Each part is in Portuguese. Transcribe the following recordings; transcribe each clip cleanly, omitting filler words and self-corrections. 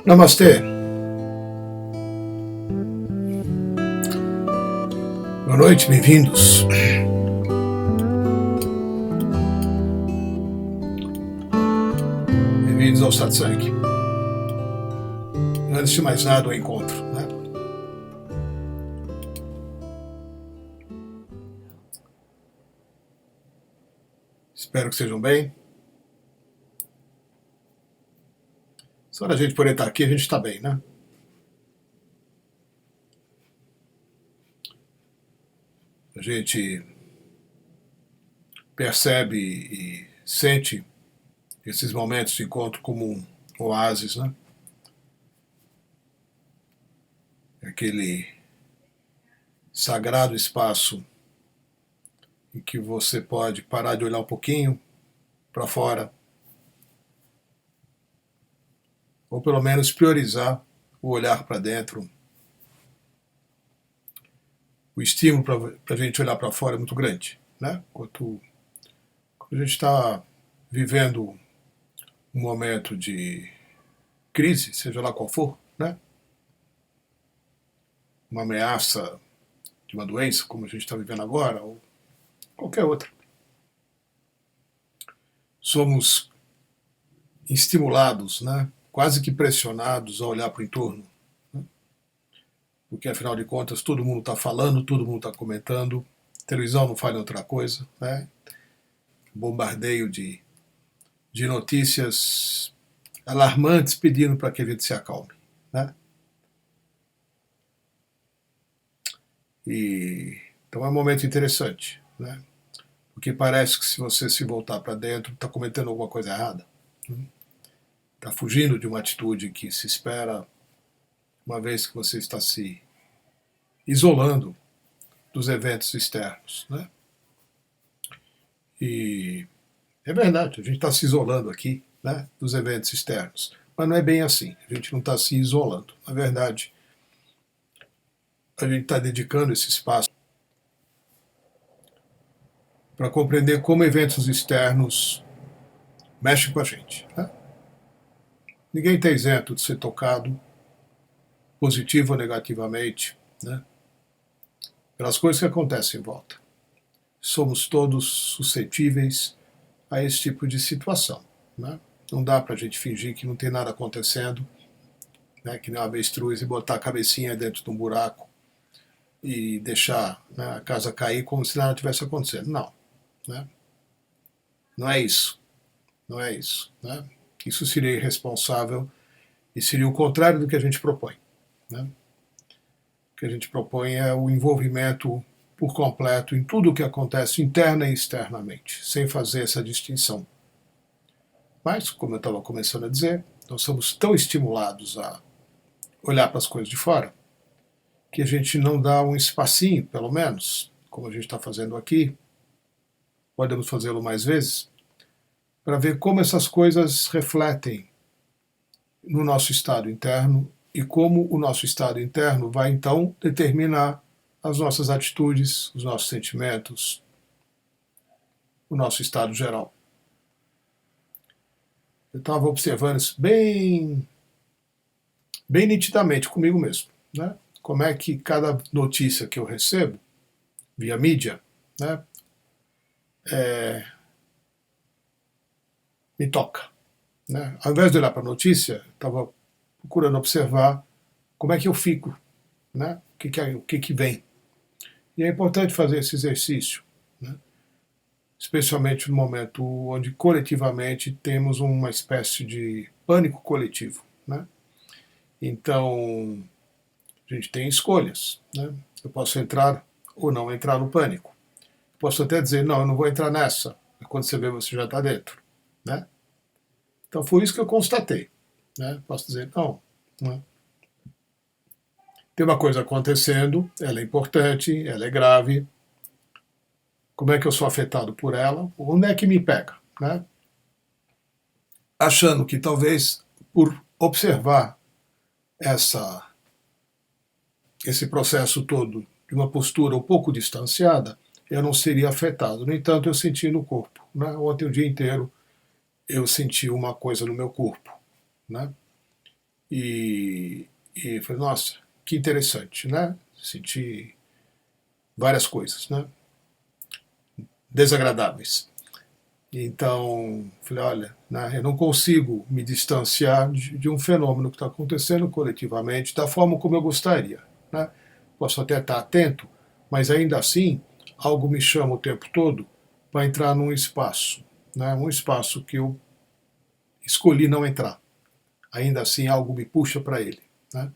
Namastê. Boa noite, bem-vindos. Bem-vindos ao Satsang. Antes de mais nada, o encontro, né? Espero que estejam bem. Só a gente poder estar aqui, a gente está bem, né? A gente percebe e sente esses momentos de encontro como um oásis, né? Aquele sagrado espaço em que você pode parar de olhar um pouquinho para fora, ou pelo menos priorizar o olhar para dentro. O estímulo para a gente olhar para fora é muito grande, né? Quando a gente está vivendo um momento de crise, seja lá qual for, né? Uma ameaça de uma doença, como a gente está vivendo agora, ou qualquer outra. Somos estimulados, né? Quase que pressionados a olhar para o entorno, né? Porque afinal de contas todo mundo está falando, todo mundo está comentando, televisão não fala em outra coisa, né? Bombardeio de notícias alarmantes pedindo para que a gente se acalme, né? Então é um momento interessante, né? Porque parece que se você se voltar para dentro, está cometendo alguma coisa errada, está fugindo de uma atitude que se espera, uma vez que você está se isolando dos eventos externos, né? E é verdade, a gente está se isolando aqui, né, dos eventos externos, mas não é bem assim, a gente não está se isolando. Na verdade, a gente está dedicando esse espaço para compreender como eventos externos mexem com a gente, né? Ninguém está isento de ser tocado, positivo ou negativamente, né, pelas coisas que acontecem em volta. Somos todos suscetíveis a esse tipo de situação, né? Não dá para a gente fingir que não tem nada acontecendo, né, que nem uma avestruz, e botar a cabecinha dentro de um buraco e deixar, né, a casa cair como se nada tivesse acontecendo. Não, né? Não é isso. Não é isso, né? Isso seria irresponsável e seria o contrário do que a gente propõe, né? O que a gente propõe é o envolvimento por completo em tudo o que acontece interna e externamente, sem fazer essa distinção. Mas, como eu estava começando a dizer, nós somos tão estimulados a olhar para as coisas de fora que a gente não dá um espacinho, pelo menos, como a gente está fazendo aqui, podemos fazê-lo mais vezes, para ver como essas coisas refletem no nosso estado interno e como o nosso estado interno vai então determinar as nossas atitudes, os nossos sentimentos, o nosso estado geral. Eu estava observando isso bem nitidamente comigo mesmo, né? Como é que cada notícia que eu recebo via mídia, né, me toca, né? Ao invés de olhar para a notícia, estava procurando observar como é que eu fico, né? O que vem. E é importante fazer esse exercício, né? Especialmente no momento onde coletivamente temos uma espécie de pânico coletivo, né? Então, a gente tem escolhas, né? Eu posso entrar ou não entrar no pânico. Posso até dizer, não, eu não vou entrar nessa. Quando você vê, você já está dentro, né? Então foi isso que eu constatei, né? Posso dizer, não, né? Tem uma coisa acontecendo, ela é importante, ela é grave. Como é que eu sou afetado por ela? Onde é que me pega, né? Achando que talvez por observar esse processo todo de uma postura um pouco distanciada, eu não seria afetado. No entanto, eu senti no corpo, né? Ontem o dia inteiro eu senti uma coisa no meu corpo, né? e falei, nossa, que interessante, né? Senti várias coisas, né? Desagradáveis. Então, falei, olha, né, eu não consigo me distanciar de um fenômeno que está acontecendo coletivamente da forma como eu gostaria. Né? Posso até estar atento, mas ainda assim, algo me chama o tempo todo para entrar num espaço, né? Um espaço que eu escolhi não entrar. Ainda assim, algo me puxa para ele. Né?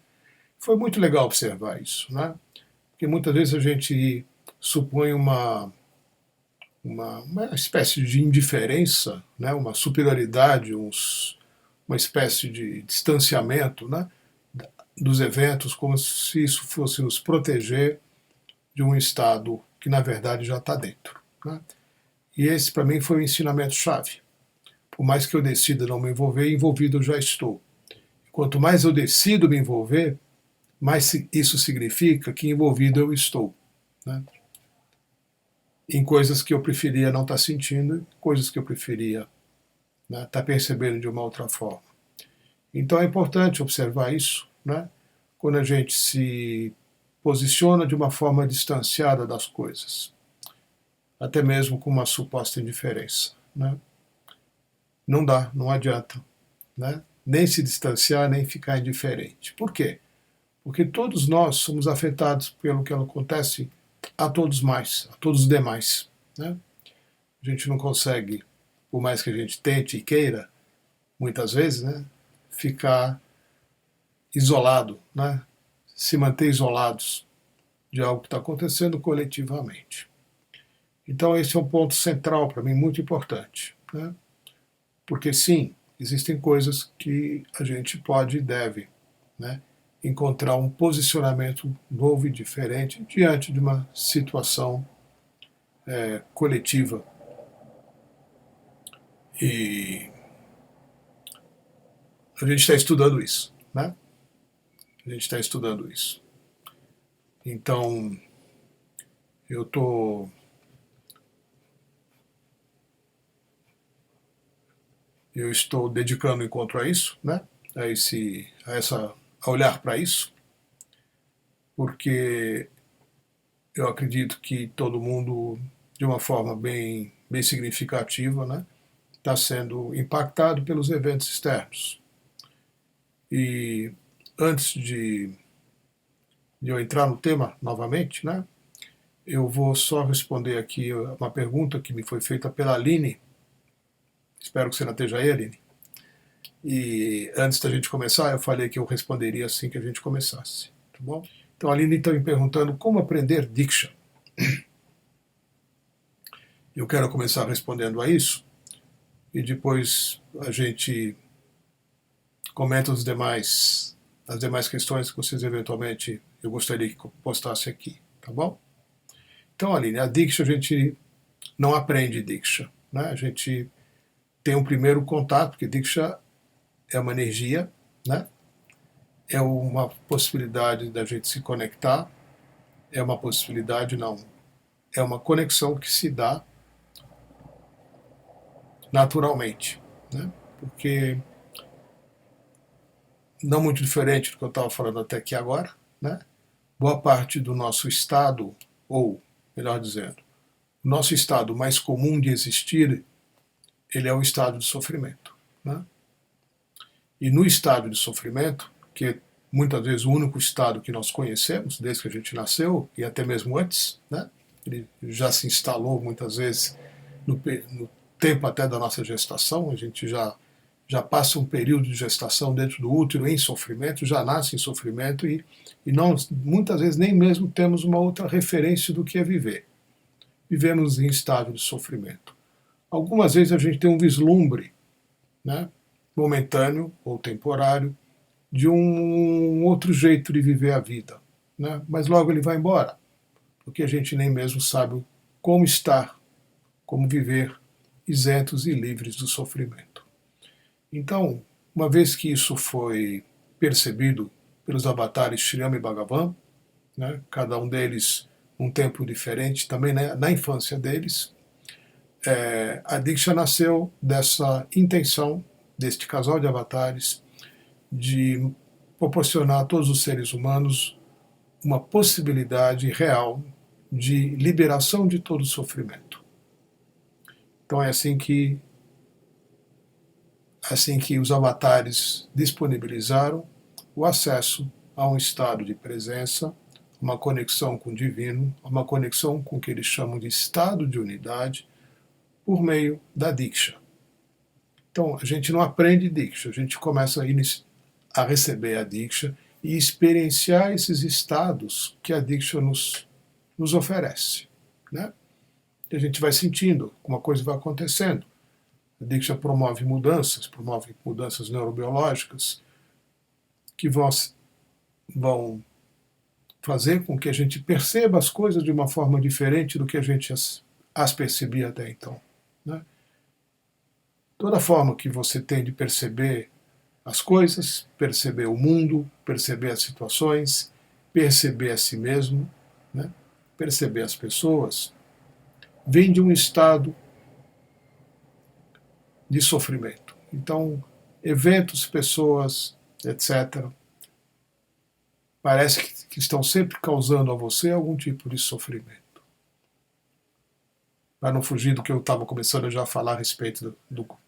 Foi muito legal observar isso, né? Porque muitas vezes a gente supõe uma espécie de indiferença, né? Uma superioridade, uma espécie de distanciamento, né? Dos eventos, como se isso fosse nos proteger de um estado que na verdade já está dentro. Né? E esse para mim foi o ensinamento-chave. Por mais que eu decida não me envolver, envolvido eu já estou. Quanto mais eu decido me envolver, mais isso significa que envolvido eu estou. Né? Em coisas que eu preferia não estar sentindo, coisas que eu preferia estar percebendo de uma outra forma. Então é importante observar isso, né? Quando a gente se posiciona de uma forma distanciada das coisas, até mesmo com uma suposta indiferença. Né? Não dá, não adianta. Né? Nem se distanciar, nem ficar indiferente. Por quê? Porque todos nós somos afetados pelo que acontece a todos mais, a todos os demais. Né? A gente não consegue, por mais que a gente tente e queira, muitas vezes, né, ficar isolado, né, se manter isolados de algo que está acontecendo coletivamente. Então esse é um ponto central para mim, muito importante. Né? Porque sim, existem coisas que a gente pode e deve, né, encontrar um posicionamento novo e diferente diante de uma situação coletiva. E a gente está estudando isso, né? A gente está estudando isso. Então, eu estou dedicando o encontro a isso, né? A olhar para isso, porque eu acredito que todo mundo, de uma forma bem significativa, né, está sendo impactado pelos eventos externos. E antes de eu entrar no tema novamente, né, eu vou só responder aqui uma pergunta que me foi feita pela Aline. Espero que você não esteja aí, Aline. E antes da gente começar, eu falei que eu responderia assim que a gente começasse. Tá bom? Então a Aline está me perguntando como aprender Diksha. Eu quero começar respondendo a isso e depois a gente comenta as demais questões que vocês eventualmente eu gostaria que postasse aqui, tá bom? Então, Aline, a Diksha a gente não aprende Diksha, né? A gente tem um primeiro contato, porque Diksha é uma energia, né? É uma possibilidade da gente se conectar, é uma possibilidade, não, é uma conexão que se dá naturalmente, né? Porque não muito diferente do que eu estava falando até aqui agora, né? Boa parte do nosso estado, ou melhor dizendo, o nosso estado mais comum de existir, ele é o estado de sofrimento, né? E no estado de sofrimento, que é muitas vezes o único estado que nós conhecemos, desde que a gente nasceu, e até mesmo antes, né? Ele já se instalou muitas vezes no tempo até da nossa gestação, a gente já passa um período de gestação dentro do útero em sofrimento, já nasce em sofrimento e nós muitas vezes nem mesmo temos uma outra referência do que é viver. Vivemos em estado de sofrimento. Algumas vezes a gente tem um vislumbre, né, momentâneo ou temporário, de um outro jeito de viver a vida, né, mas logo ele vai embora, porque a gente nem mesmo sabe como estar, como viver isentos e livres do sofrimento. Então, uma vez que isso foi percebido pelos avatares Shriyama e Bhagavan, né, cada um deles um tempo diferente, também na infância deles, a Diksha nasceu dessa intenção, deste casal de avatares, de proporcionar a todos os seres humanos uma possibilidade real de liberação de todo o sofrimento. Então é assim que os avatares disponibilizaram o acesso a um estado de presença, uma conexão com o divino, uma conexão com o que eles chamam de estado de unidade, por meio da Diksha. Então, a gente não aprende Diksha, a gente começa a receber a Diksha e experienciar esses estados que a Diksha nos oferece. Né? E a gente vai sentindo, uma coisa vai acontecendo. A Diksha promove mudanças neurobiológicas que vão fazer com que a gente perceba as coisas de uma forma diferente do que a gente as percebia até então. Né? Toda forma que você tem de perceber as coisas, perceber o mundo, perceber as situações, perceber a si mesmo, né? Perceber as pessoas, vem de um estado de sofrimento. Então, eventos, pessoas, etc., parece que estão sempre causando a você algum tipo de sofrimento. Para não fugir do que eu estava começando já a falar a respeito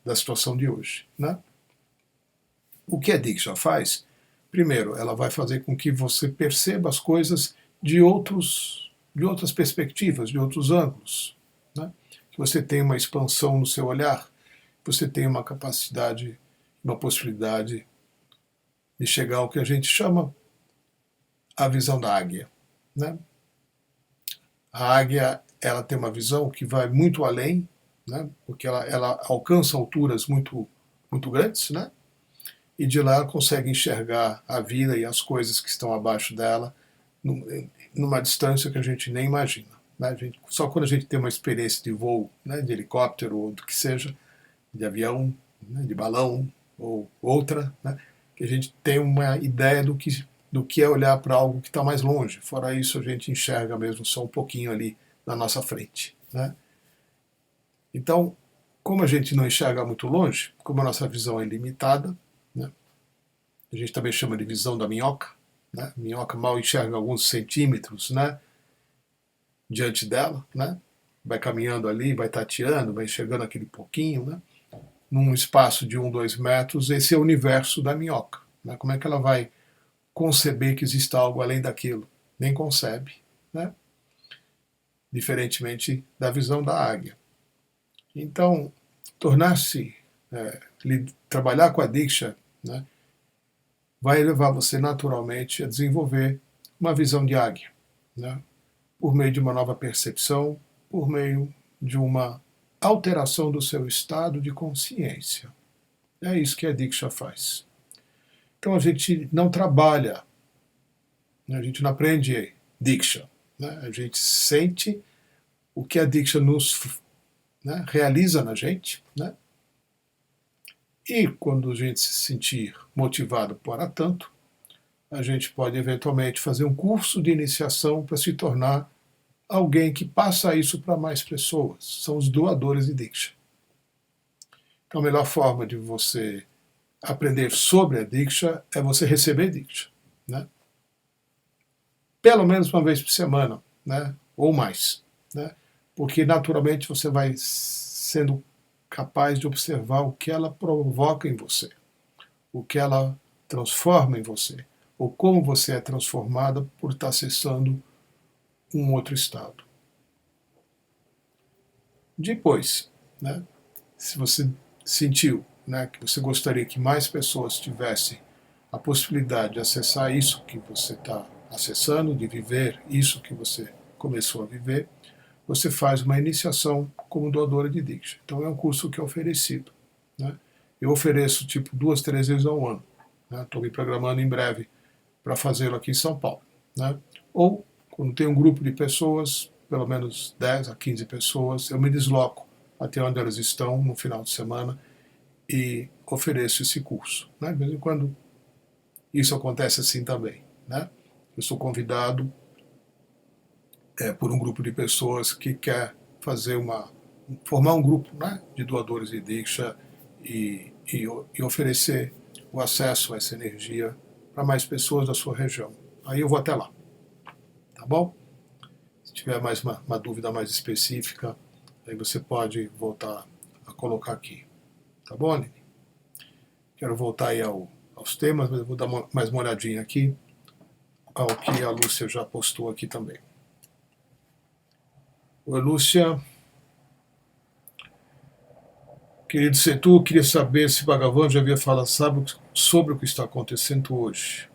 da situação de hoje. Né? O que a Diksha faz? Primeiro, ela vai fazer com que você perceba as coisas de outras perspectivas, de outros ângulos. Né? Que você tenha uma expansão no seu olhar, você tenha uma capacidade, uma possibilidade de chegar ao que a gente chama a visão da águia. Né? A águia, ela tem uma visão que vai muito além, né? Porque ela alcança alturas muito grandes, né? E de lá ela consegue enxergar a vida e as coisas que estão abaixo dela numa distância que a gente nem imagina. Né? Só quando a gente tem uma experiência de voo, né? De helicóptero ou do que seja, de avião, né? De balão ou outra, né? Que a gente tem uma ideia do que é olhar para algo que está mais longe. Fora isso, a gente enxerga mesmo só um pouquinho ali na nossa frente. Né? Então, como a gente não enxerga muito longe, como a nossa visão é limitada, né? A gente também chama de visão da minhoca. Né? A minhoca mal enxerga alguns centímetros, né? Diante dela, né? Vai caminhando ali, vai tateando, vai enxergando aquele pouquinho, né? Num espaço de 2 metros, esse é o universo da minhoca. Né? Como é que ela vai conceber que exista algo além daquilo? Nem concebe, né? Diferentemente da visão da águia. Então, trabalhar com a Diksha, né, vai levar você naturalmente a desenvolver uma visão de águia, né, por meio de uma nova percepção, por meio de uma alteração do seu estado de consciência. É isso que a Diksha faz. Então a gente não trabalha, né, a gente não aprende Diksha, né, a gente sente o que a Diksha né, realiza na gente, né? E quando a gente se sentir motivado para tanto, a gente pode eventualmente fazer um curso de iniciação para se tornar alguém que passa isso para mais pessoas. São os doadores de Diksha. Então a melhor forma de você aprender sobre a Diksha é você receber Diksha. Né? Pelo menos uma vez por semana, né? Ou mais. Né? Porque naturalmente você vai sendo capaz de observar o que ela provoca em você, o que ela transforma em você, ou como você é transformada por estar acessando um outro estado. Depois, né, se você sentiu, né, que você gostaria que mais pessoas tivessem a possibilidade de acessar isso que você está acessando, de viver isso que você começou a viver, você faz uma iniciação como doadora de Diksha. Então é um curso que é oferecido. Né? Eu ofereço tipo 2, 3 vezes ao ano. Estou me programando em breve para fazê-lo aqui em São Paulo. Né? Ou, quando tem um grupo de pessoas, pelo menos 10 a 15 pessoas, eu me desloco até onde elas estão no final de semana e ofereço esse curso. Né? De vez em quando isso acontece assim também. Né? Eu sou convidado por um grupo de pessoas que quer formar um grupo, né, de doadores de Diksha e oferecer o acesso a essa energia para mais pessoas da sua região. Aí eu vou até lá, tá bom? Se tiver mais uma dúvida mais específica, aí você pode voltar a colocar aqui, tá bom, Aline? Quero voltar aí aos temas, mas eu vou dar mais uma olhadinha aqui ao que a Lúcia já postou aqui também. Oi, Lúcia. Querido Setu, queria saber se Bhagavan já havia falado sobre o que está acontecendo hoje.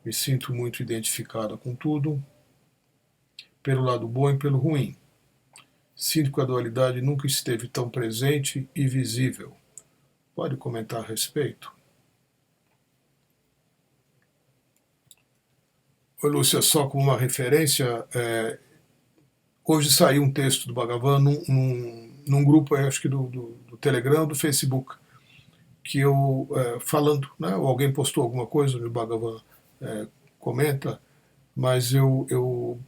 Me sinto muito identificada com tudo, pelo lado bom e pelo ruim. Sinto que a dualidade nunca esteve tão presente e visível. Pode comentar a respeito? Oi, Lúcia, só como uma referência, hoje saiu um texto do Bhagavan num grupo, acho que do Telegram, do Facebook, que eu, falando, né, ou alguém postou alguma coisa, o Bhagavan comenta, mas eu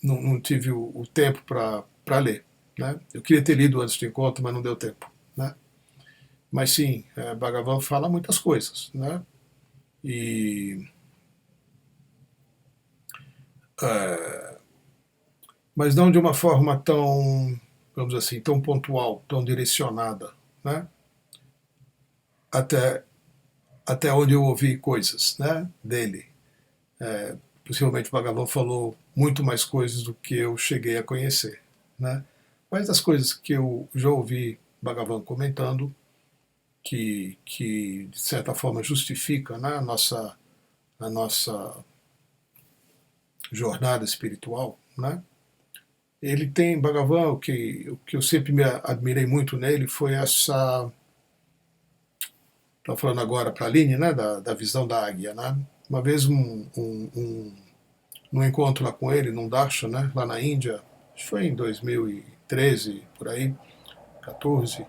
não tive o tempo para ler. Né? Eu queria ter lido antes do encontro, mas não deu tempo. Né? Mas sim, Bhagavan fala muitas coisas. Né? E, mas não de uma forma tão, vamos dizer assim, tão pontual, tão direcionada. Né? Até onde eu ouvi coisas, né, dele. Possivelmente o Bhagavan falou muito mais coisas do que eu cheguei a conhecer. Né? Mas das coisas que eu já ouvi Bhagavan comentando, que de certa forma justifica, né, a nossa jornada espiritual, né? Ele tem, Bhagavan, o que eu sempre me admirei muito nele foi essa. Estou falando agora para a Aline, né, da visão da águia. Né? Uma vez, num encontro lá com ele, num darshan, né, lá na Índia, acho que foi em 2013, por aí, 14,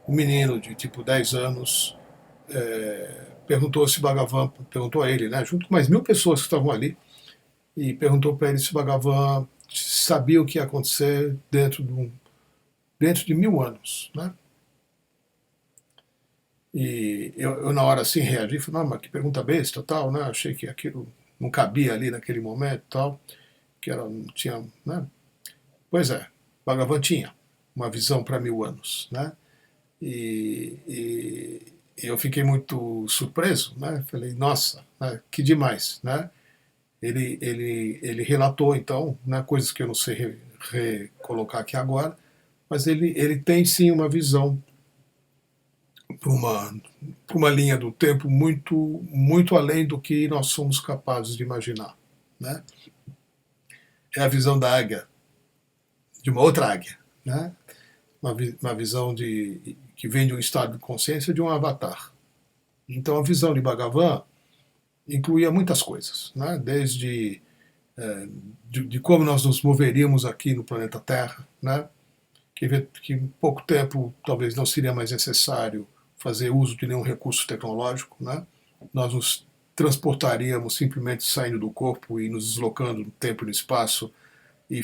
um menino de tipo 10 anos perguntou se Bhagavan, perguntou a ele, né, junto com mais 1000 pessoas que estavam ali, e perguntou para ele se Bhagavan sabia o que ia acontecer dentro de 1000 anos. Né? E eu na hora assim reagi, falei, não, mas que pergunta besta, tal, né? Achei que aquilo não cabia ali naquele momento, tal, que era, não tinha, né? Pois é, Bhagavan tinha uma visão para 1000 anos, né? E eu fiquei muito surpreso, né? Falei, nossa, né? Que demais, né? Ele relatou então, né, coisas que eu não sei recolocar aqui agora, mas ele tem sim uma visão para uma linha do tempo muito além do que nós somos capazes de imaginar. Né? É a visão da águia, de uma outra águia. Né? Uma visão que vem de um estado de consciência de um avatar. Então a visão de Bhagavan incluía muitas coisas, né? Desde de como nós nos moveríamos aqui no planeta Terra, né? Que em pouco tempo talvez não seria mais necessário fazer uso de nenhum recurso tecnológico, né? Nós nos transportaríamos simplesmente saindo do corpo e nos deslocando no tempo e no espaço e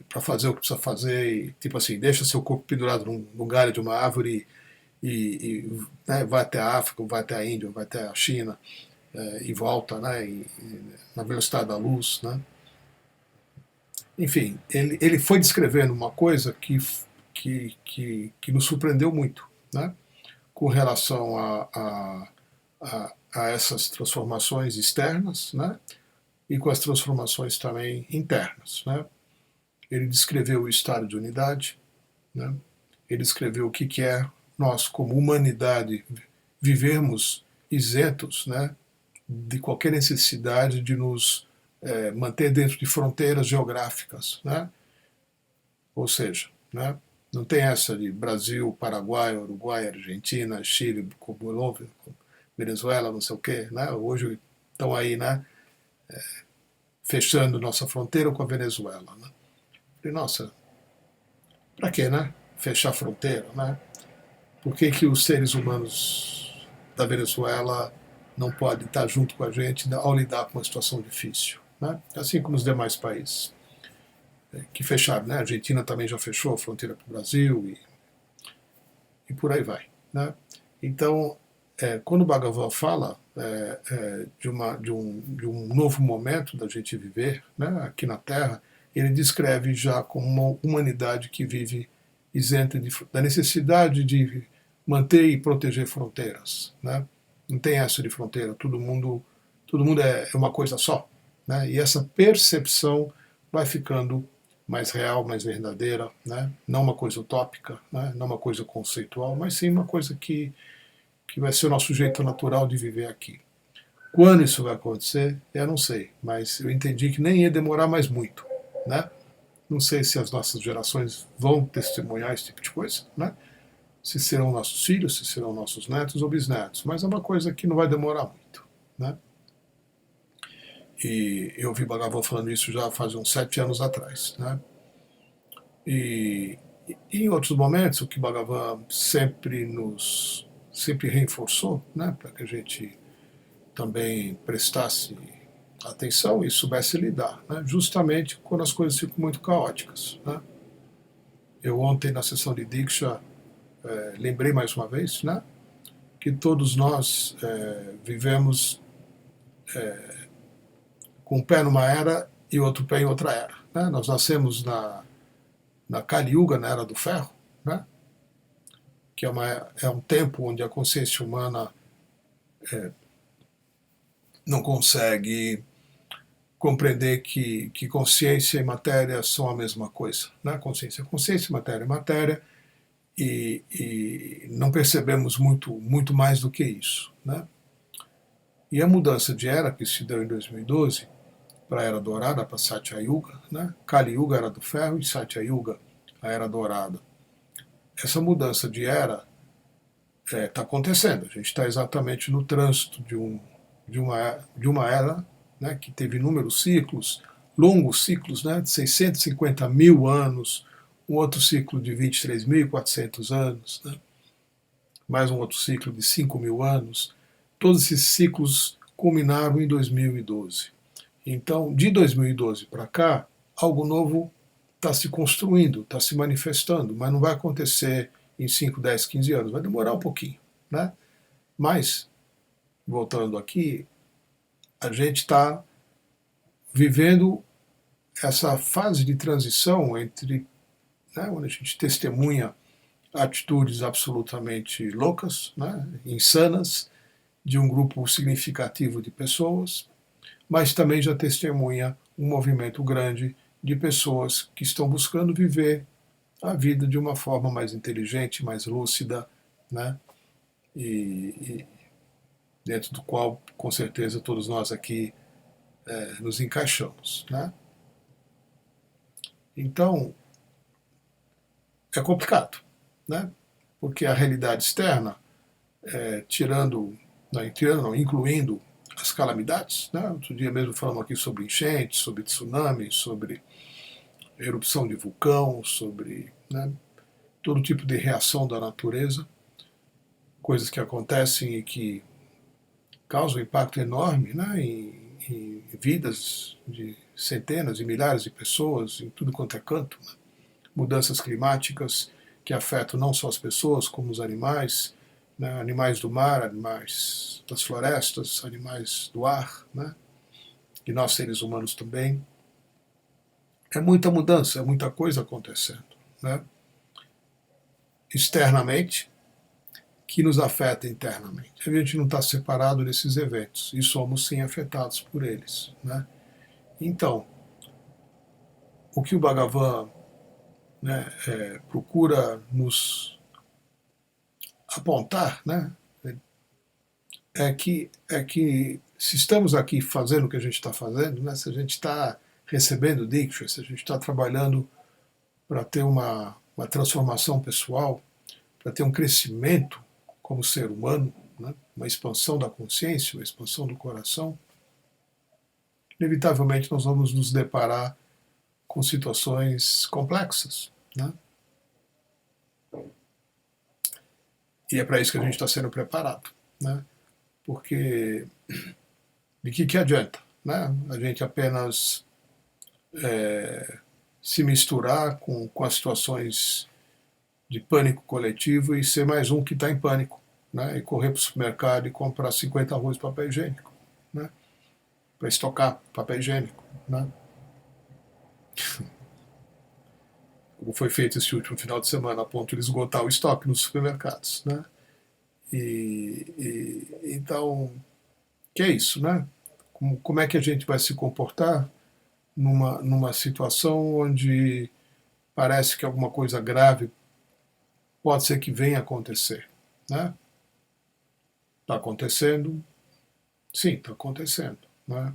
para fazer o que precisa fazer, e, tipo assim, deixa seu corpo pendurado num galho de uma árvore né, vai até a África, vai até a Índia, vai até a China e volta, né, na velocidade da luz, né? Enfim, ele foi descrevendo uma coisa que nos surpreendeu muito, né? Com relação a essas transformações externas, né? E com as transformações também internas, né? Ele descreveu o estado de unidade, né? Ele descreveu o que é nós, como humanidade, vivermos isentos, né, de qualquer necessidade de nos manter dentro de fronteiras geográficas, né? Ou seja, né, não tem essa de Brasil, Paraguai, Uruguai, Argentina, Chile, Colômbia, Venezuela, não sei o quê, né? Hoje estão aí, né, fechando nossa fronteira com a Venezuela, né? Falei, nossa, para quê, né? Fechar a fronteira, né? Por que os seres humanos da Venezuela não podem estar junto com a gente ao lidar com uma situação difícil? Né? Assim como os demais países que fecharam. Né? A Argentina também já fechou a fronteira para o Brasil e por aí vai. Né? Então, quando o Bhagavan fala, de um novo momento da gente viver, né, aqui na Terra, ele descreve já como uma humanidade que vive isenta da necessidade de manter e proteger fronteiras, né? Não tem essa de fronteira, todo mundo é uma coisa só, né? E essa percepção vai ficando mais real, mais verdadeira, né? Não uma coisa utópica, né? Não uma coisa conceitual, mas sim uma coisa que vai ser o nosso jeito natural de viver aqui. Quando isso vai acontecer, eu não sei, mas eu entendi que nem ia demorar mais muito, né? Não sei se as nossas gerações vão testemunhar esse tipo de coisa, né? Se serão nossos filhos, se serão nossos netos ou bisnetos, mas é uma coisa que não vai demorar muito, né? E eu ouvi Bhagavan falando isso já faz uns 7 anos atrás, né? E em outros momentos, o que Bhagavan sempre reforçou, né, para que a gente também prestasse atenção e soubesse lidar, né, justamente quando as coisas ficam muito caóticas, né. Eu ontem na sessão de Diksha lembrei mais uma vez, né, que todos nós vivemos com um pé numa era e outro pé em outra era, né. Nós nascemos na Kali Yuga, na Era do Ferro, né, que é um tempo onde a consciência humana não consegue compreender que consciência e matéria são a mesma coisa. Né? Consciência é consciência, matéria é matéria, e não percebemos muito mais do que isso. Né? E a mudança de era que se deu em 2012 para a Era Dourada, para Satya Yuga, né? Kali Yuga, Era do Ferro, e Satya Yuga, a Era Dourada. Essa mudança de era está acontecendo. A gente está exatamente no trânsito de uma era, né, que teve inúmeros ciclos, longos ciclos, né, de 650 mil anos, um outro ciclo de 23.400 anos, né, mais um outro ciclo de 5 mil anos. Todos esses ciclos culminaram em 2012. Então, de 2012 para cá, algo novo está se construindo, está se manifestando, mas não vai acontecer em 5, 10, 15 anos, vai demorar um pouquinho. Né? Mas, voltando aqui, a gente está vivendo essa fase de transição entre, né, onde a gente testemunha atitudes absolutamente loucas, né, insanas, de um grupo significativo de pessoas, mas também já testemunha um movimento grande de pessoas que estão buscando viver a vida de uma forma mais inteligente, mais lúcida, né, e dentro do qual, com certeza, todos nós aqui nos encaixamos. Né? Então, é complicado, né? Porque a realidade externa, incluindo as calamidades, né? Outro dia mesmo falamos aqui sobre enchentes, sobre tsunami, sobre erupção de vulcão, sobre, né, todo tipo de reação da natureza, coisas que acontecem e que causam um impacto enorme, né, em vidas de centenas e milhares de pessoas em tudo quanto é canto, né? Mudanças climáticas que afetam não só as pessoas, como os animais, né? Animais do mar, animais das florestas, animais do ar, né? E nós seres humanos também. É muita mudança, é muita coisa acontecendo, né? Externamente, que nos afeta internamente. A gente não está separado desses eventos e somos sim afetados por eles, né? Então, o que o Bhagavan, né, procura nos apontar, né, é que se estamos aqui fazendo o que a gente está fazendo, né, se a gente está recebendo Diksha, se a gente está trabalhando para ter uma transformação pessoal, para ter um crescimento como ser humano, né, uma expansão da consciência, uma expansão do coração, inevitavelmente nós vamos nos deparar com situações complexas. Né? E é para isso que a gente está sendo preparado. Né? Porque de que adianta, né? A gente apenas se misturar com as situações de pânico coletivo e ser mais um que está em pânico, né, e correr para o supermercado e comprar 50 arroz de papel higiênico, né, para estocar papel higiênico, né, como foi feito esse último final de semana, a ponto de esgotar o estoque nos supermercados, né. Então, que é isso, né? Como é que a gente vai se comportar numa situação onde parece que alguma coisa grave pode ser que venha a acontecer, né? Está acontecendo? Sim, está acontecendo, né?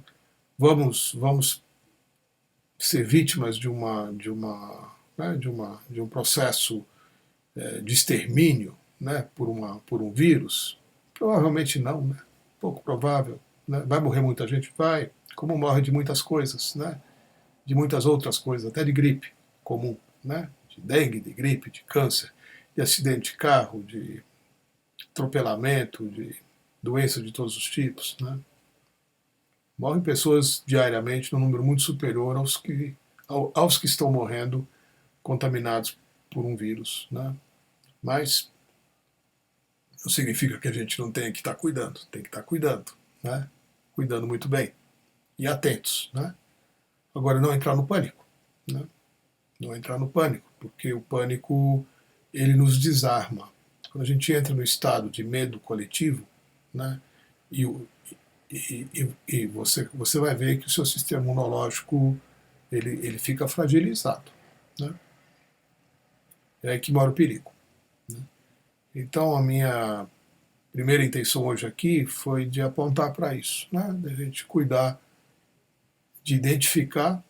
Vamos ser vítimas de um processo de extermínio, né, por um vírus? Provavelmente não, né? Pouco provável, né? Vai morrer muita gente? Vai, como morre de muitas coisas, né? De muitas outras coisas, até de gripe comum, né? De dengue, de gripe, de câncer, de acidente de carro, de atropelamento, de doenças de todos os tipos, né? Morrem pessoas diariamente num número muito superior aos que estão morrendo contaminados por um vírus, né? Mas não significa que a gente não tenha que estar cuidando, tem que estar cuidando, né? Cuidando muito bem e atentos, né? Agora, não entrar no pânico, né? Não entrar no pânico, porque o pânico ele nos desarma. Quando a gente entra no estado de medo coletivo, né? E, e você vai ver que o seu sistema imunológico ele fica fragilizado, né? É aí que mora o perigo, né? Então, a minha primeira intenção hoje aqui foi de apontar para isso, né? De a gente cuidar, de identificar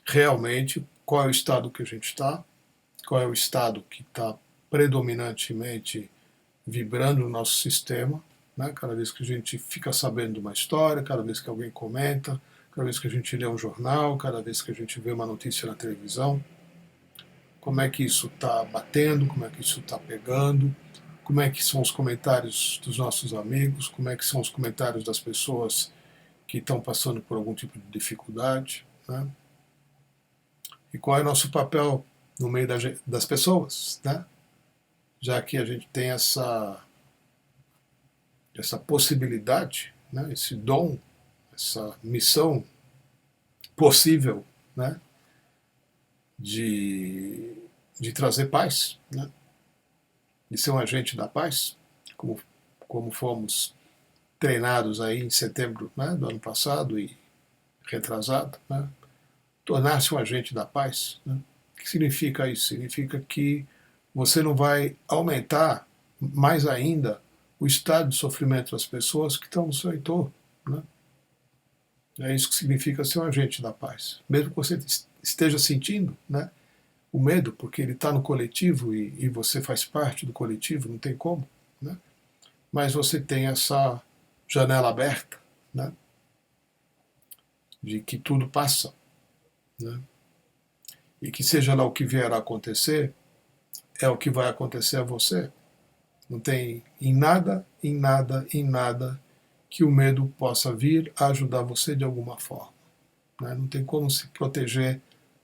realmente qual é o estado que a gente está, qual é o estado que está predominantemente vibrando no nosso sistema, né? Cada vez que a gente fica sabendo de uma história, cada vez que alguém comenta, cada vez que a gente lê um jornal, cada vez que a gente vê uma notícia na televisão, como é que isso está batendo, como é que isso está pegando, como é que são os comentários dos nossos amigos, como é que são os comentários das pessoas que estão passando por algum tipo de dificuldade, né? E qual é o nosso papel no meio das pessoas, né? Já que a gente tem essa possibilidade, né? Esse dom, essa missão possível, né? de, de trazer paz, né? De ser um agente da paz, como fomos treinados aí em setembro, né, do ano passado e retrasado, né? Tornar-se um agente da paz, né? O que significa isso? Significa que você não vai aumentar mais ainda o estado de sofrimento das pessoas que estão no seu entorno, né? É isso que significa ser um agente da paz. Mesmo que você esteja sentindo, né, o medo, porque ele está no coletivo e você faz parte do coletivo, não tem como, né? Mas você tem essa janela aberta, né, de que tudo passa, né? E que seja lá o que vier a acontecer, é o que vai acontecer a você. Não tem em nada, em nada, em nada que o medo possa vir a ajudar você de alguma forma, né? Não tem como se proteger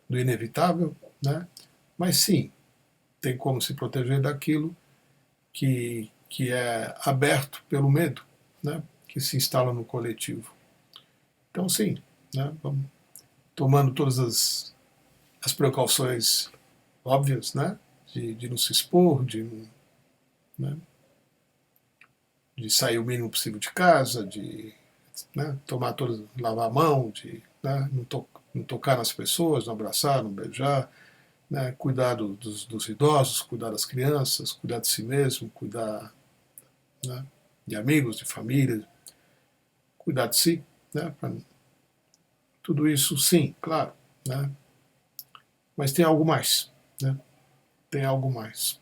do inevitável, né? Mas sim, tem como se proteger daquilo que é aberto pelo medo, né? Que se instala no coletivo. Então, sim, né? Vamos tomando todas as precauções óbvias, né? De não se expor, né, de sair o mínimo possível de casa, de, né, tomar todas, lavar a mão, de, né, não tocar nas pessoas, não abraçar, não beijar, né, cuidar dos idosos, cuidar das crianças, cuidar de si mesmo, cuidar, né, de amigos, de família, cuidar de si, né, tudo isso sim, claro, né, mas tem algo mais, né, tem algo mais.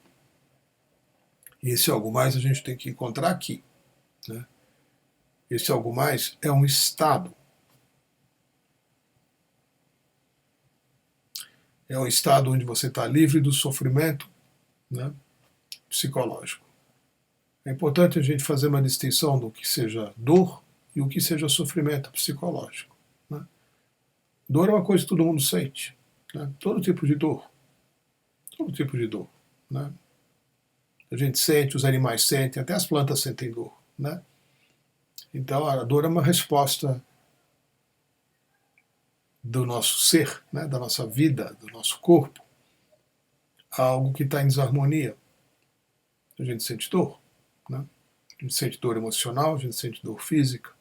E esse algo mais a gente tem que encontrar aqui, né. Esse algo mais é um estado. É um estado onde você está livre do sofrimento, né, psicológico. É importante a gente fazer uma distinção do que seja dor e o que seja sofrimento psicológico, né? Dor é uma coisa que todo mundo sente, né? Todo tipo de dor. Todo tipo de dor, né? A gente sente, os animais sentem, até as plantas sentem dor, né? Então a dor é uma resposta do nosso ser, né? Da nossa vida, do nosso corpo, a algo que está em desarmonia. A gente sente dor, né? A gente sente dor emocional, a gente sente dor física.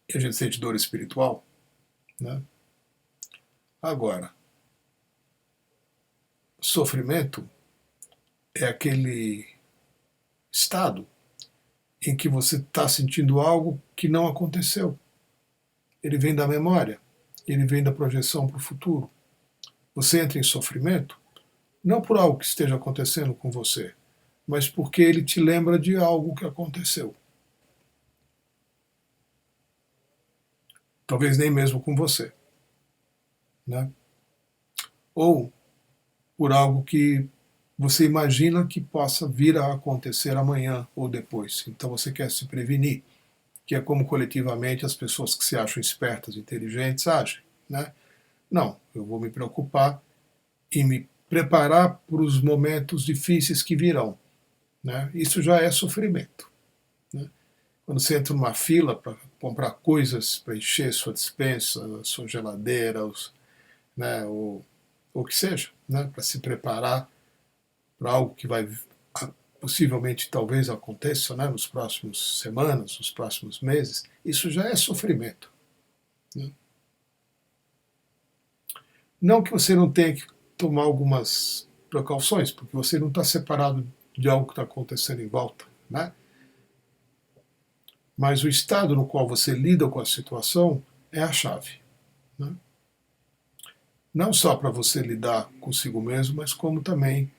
E a gente sente dor espiritual, né? Agora, sofrimento é aquele estado em que você está sentindo algo que não aconteceu. Ele vem da memória, ele vem da projeção para o futuro. Você entra em sofrimento não por algo que esteja acontecendo com você, mas porque ele te lembra de algo que aconteceu. Talvez nem mesmo com você, né? Ou por algo que você imagina que possa vir a acontecer amanhã ou depois. Então você quer se prevenir, que é como coletivamente as pessoas que se acham espertas, inteligentes agem, né? Não, eu vou me preocupar e me preparar para os momentos difíceis que virão, né? Isso já é sofrimento, né? Quando você entra numa fila para comprar coisas para encher sua despensa, sua geladeira, né, ou o que seja, né, para se preparar para algo que vai possivelmente talvez aconteça, né, nos próximos semanas, nos próximos meses, isso já é sofrimento, né? Não que você não tenha que tomar algumas precauções, porque você não está separado de algo que está acontecendo em volta, né? Mas o estado no qual você lida com a situação é a chave, né? Não só para você lidar consigo mesmo, mas como também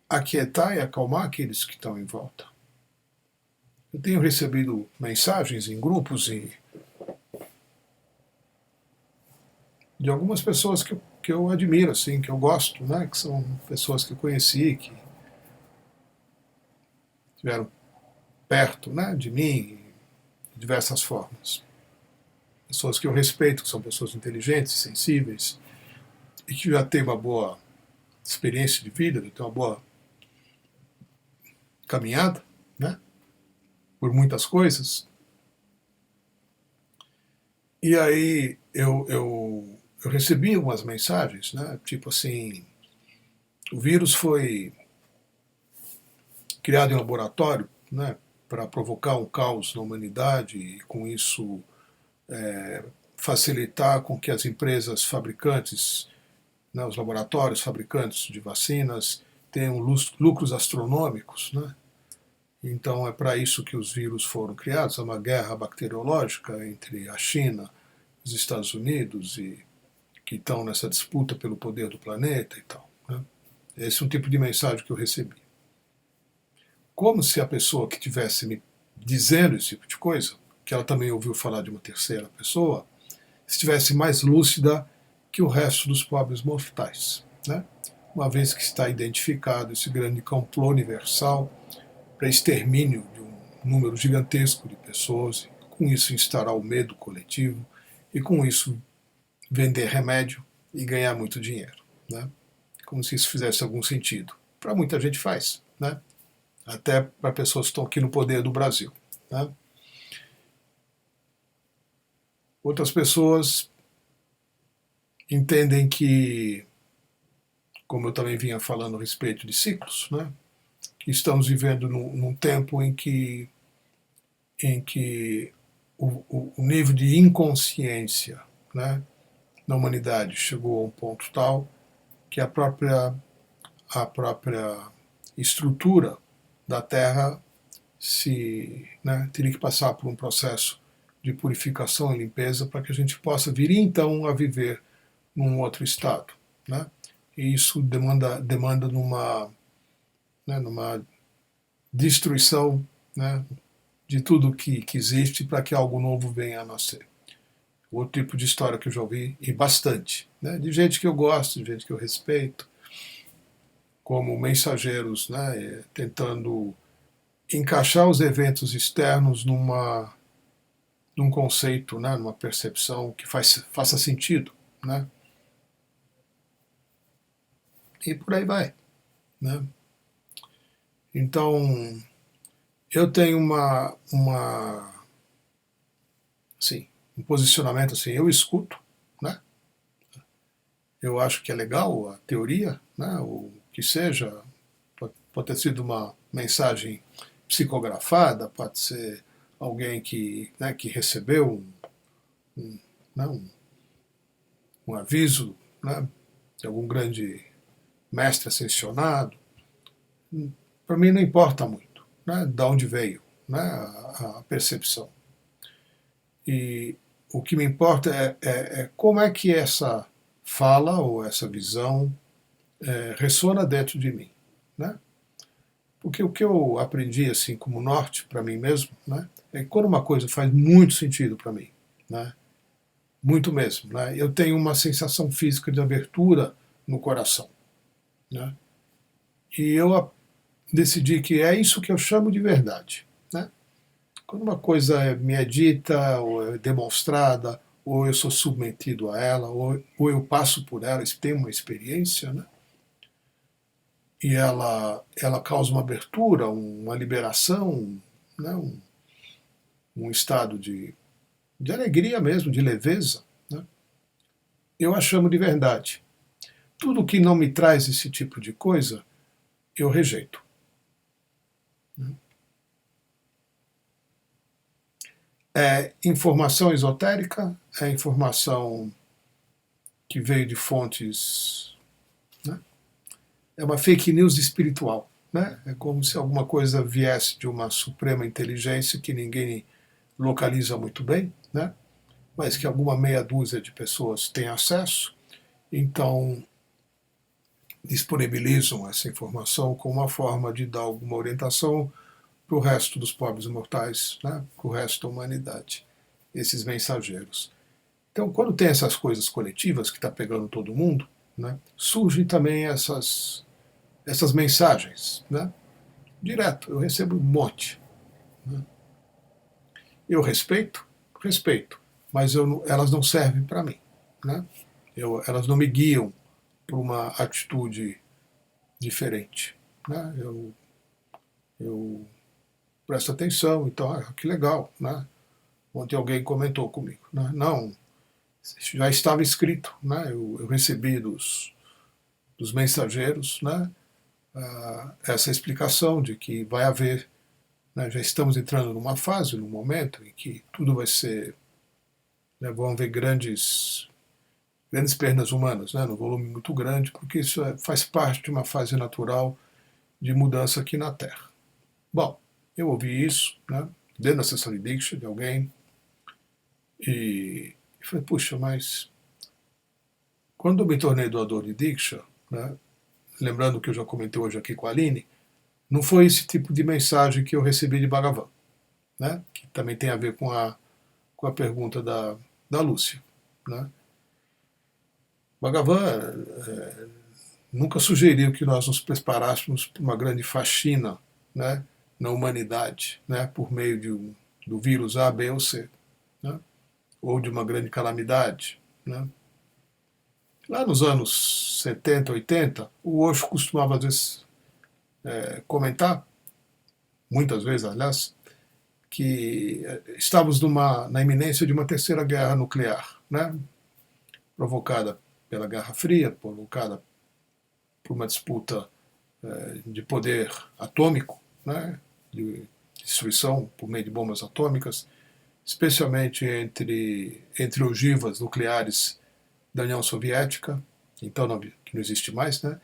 aquietar e acalmar aqueles que estão em volta. Eu tenho recebido mensagens em grupos de algumas pessoas que eu admiro, assim, que eu gosto, né? Que são pessoas que eu conheci, que estiveram perto, né, de mim, de diversas formas. Pessoas que eu respeito, que são pessoas inteligentes, sensíveis, e que já têm uma boa experiência de vida, têm uma boa caminhada, né, por muitas coisas. E aí eu recebi algumas mensagens, né, tipo assim, o vírus foi criado em laboratório, né, para provocar um caos na humanidade e com isso facilitar com que as empresas fabricantes, né, os laboratórios fabricantes de vacinas tenham lucros astronômicos, né? Então é para isso que os vírus foram criados, é uma guerra bacteriológica entre a China, os Estados Unidos e que estão nessa disputa pelo poder do planeta e tal, né? Esse é um tipo de mensagem que eu recebi. Como se a pessoa que estivesse me dizendo esse tipo de coisa, que ela também ouviu falar de uma terceira pessoa, estivesse mais lúcida que o resto dos pobres mortais, né? Uma vez que está identificado esse grande complô universal para extermínio de um número gigantesco de pessoas, e com isso instaurar o medo coletivo e com isso vender remédio e ganhar muito dinheiro, né? Como se isso fizesse algum sentido. Para muita gente faz, né? Até para pessoas que estão aqui no poder do Brasil, né? Outras pessoas entendem que, como eu também vinha falando a respeito de ciclos, né, que estamos vivendo num tempo em que o nível de inconsciência, né, na humanidade chegou a um ponto tal que a própria estrutura da Terra né, teria que passar por um processo de purificação e limpeza para que a gente possa vir então a viver num outro estado, né? E isso demanda numa destruição, né, de tudo que existe para que algo novo venha a nascer. Outro tipo de história que eu já ouvi, e bastante, né, de gente que eu gosto, de gente que eu respeito, como mensageiros, né, tentando encaixar os eventos externos num conceito, né, numa percepção que faça sentido, né? e por aí vai, né? Então, eu tenho assim, um posicionamento assim, eu escuto, né? Eu acho que é legal a teoria, né? O que seja, pode ter sido uma mensagem psicografada, pode ser alguém que, né, que recebeu um, né, um aviso, né, de algum grande mestre ascensionado. Para mim não importa muito, né, de onde veio, né, a percepção. E o que me importa é como é que essa fala ou essa visão ressona dentro de mim, né? Porque o que eu aprendi assim como norte para mim mesmo, né, é que quando uma coisa faz muito sentido para mim, né, muito mesmo, né, eu tenho uma sensação física de abertura no coração, né, e eu decidi que é isso que eu chamo de verdade, né. Quando uma coisa me é dita ou é demonstrada, ou eu sou submetido a ela, ou eu passo por ela, tenho uma experiência, né, e ela causa uma abertura, uma liberação, né, um estado de alegria mesmo, de leveza, né, eu a chamo de verdade. Tudo que não me traz esse tipo de coisa, eu rejeito. É informação esotérica, é informação que veio de fontes, né, é uma fake news espiritual. Né? É como se alguma coisa viesse de uma suprema inteligência que ninguém localiza muito bem, né? Mas que alguma meia dúzia de pessoas tem acesso, então disponibilizam essa informação como uma forma de dar alguma orientação para o resto dos pobres mortais, né? Para o resto da humanidade, esses mensageiros. Então, quando tem essas coisas coletivas que está pegando todo mundo, né? Surgem também essas mensagens, né? Direto, eu recebo um monte. Né? Eu respeito, mas elas não servem para mim. Né? Elas não me guiam para uma atitude diferente. Né? Eu presto atenção, então, que legal. Né? Ontem alguém comentou comigo. Né? Não, já estava escrito. Né? Eu recebi dos mensageiros, né? Essa explicação de que vai haver, né, já estamos entrando numa fase, num momento em que tudo vai ser, né, vão haver grandes perdas humanas, né, no volume muito grande, porque isso faz parte de uma fase natural de mudança aqui na Terra. Bom, eu ouvi isso, né, dentro da sessão de Diksha de alguém, e falei, puxa, mas quando eu me tornei doador de Diksha, né, lembrando que eu já comentei hoje aqui com a Aline, não foi esse tipo de mensagem que eu recebi de Bhagavan, né, que também tem a ver com a pergunta da Lúcia. Né. Bhagavan nunca sugeriu que nós nos preparássemos para uma grande faxina, né, na humanidade, né, por meio do vírus A, B ou C, né, ou de uma grande calamidade. Né. Lá nos anos 70, 80, o Osho costumava às vezes comentar, muitas vezes, aliás, que estávamos na iminência de uma terceira guerra nuclear, né, provocada pela Guerra Fria, provocada por uma disputa de poder atômico, né, de destruição por meio de bombas atômicas, especialmente entre ogivas nucleares da União Soviética, então que não existe mais, né,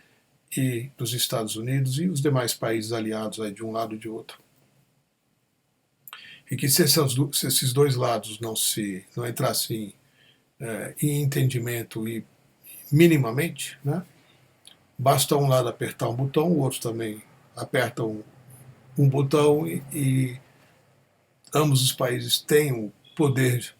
e dos Estados Unidos e os demais países aliados aí de um lado e de outro. E que se esses dois lados não entrassem em entendimento e minimamente, né, basta um lado apertar um botão, o outro também aperta um botão e ambos os países têm o poder,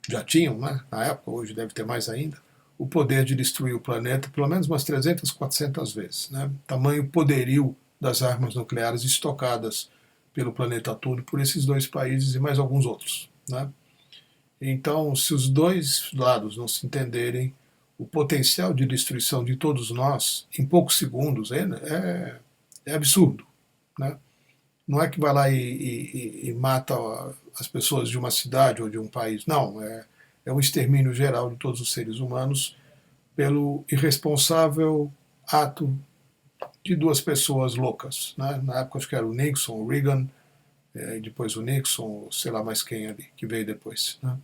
já tinham, né, na época, hoje deve ter mais ainda, o poder de destruir o planeta pelo menos umas 300, 400 vezes. Né, tamanho poderio das armas nucleares estocadas pelo planeta todo por esses dois países e mais alguns outros. Né. Então, se os dois lados não se entenderem, o potencial de destruição de todos nós em poucos segundos é absurdo, né? Não é que vai lá e mata as pessoas de uma cidade ou de um país, não, é um extermínio geral de todos os seres humanos pelo irresponsável ato de duas pessoas loucas, né? Na época acho que era o Nixon, o Reagan, e depois o Nixon, sei lá mais quem ali, que veio depois, né?